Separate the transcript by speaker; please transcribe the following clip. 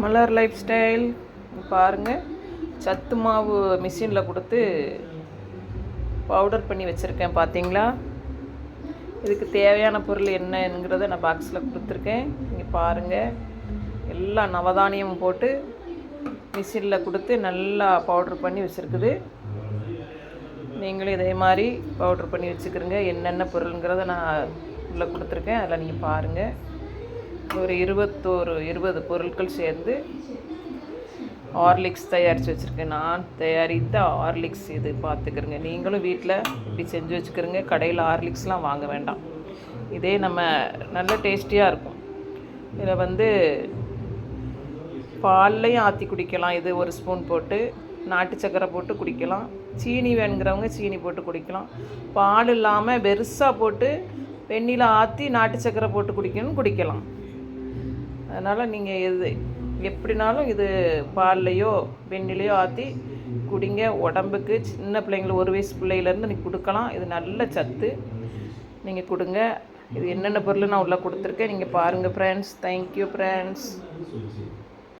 Speaker 1: மலர் life style பாருங்கள், சத்து மாவு மிஷினில் கொடுத்து பவுடர் பண்ணி வச்சுருக்கேன். பார்த்தீங்களா? இதுக்கு தேவையான பொருள் என்னங்கிறத நான் பாக்ஸில் கொடுத்துருக்கேன். நீங்கள் பாருங்கள், எல்லா நவதானியமும் போட்டு மிஷினில் கொடுத்து நல்லா பவுடர் பண்ணி வச்சுருக்குது. நீங்களும் இதே மாதிரி பவுடர் பண்ணி வச்சுக்கிறோங்க. என்னென்ன பொருளுங்கிறத நான் உள்ளே கொடுத்துருக்கேன். அதில் நீங்கள் பாருங்கள். ஒரு 20 பொருட்கள் சேர்ந்து ஹார்லிக்ஸ் தயாரித்து வச்சுருக்கேன். நான் தயாரித்த ஹார்லிக்ஸ் இது பார்த்துக்கிறங்க. நீங்களும் வீட்டில் இப்படி செஞ்சு வச்சுக்கிறோங்க. கடையில் ஹார்லிக்ஸ்லாம் வாங்க வேண்டாம். இதே நம்ம நல்ல டேஸ்டியாக இருக்கும். இதில் பால்லையும் ஆற்றி குடிக்கலாம். இது ஒரு ஸ்பூன் போட்டு நாட்டு சக்கரை போட்டு குடிக்கலாம். சீனி வேணுங்கிறவங்க சீனி போட்டு குடிக்கலாம். பால் இல்லாமல் பெருசாக போட்டு வெந்நில ஆற்றி நாட்டு சக்கரை போட்டு குடிக்கலாம். அதனால் நீங்கள் எப்படினாலும் இது பால்லையோ வெந்நிலையோ ஆற்றி குடிங்க. உடம்புக்கு சின்ன பிள்ளைங்களை 1 வயசு பிள்ளையிலேருந்து நீங்கள் கொடுக்கலாம். இது நல்ல சத்து. நீங்கள் கொடுங்க. இது என்னென்ன பொருள் நான் உள்ளே கொடுத்துருக்கேன். நீங்கள் பாருங்கள் ஃப்ரெண்ட்ஸ். Thank you friends.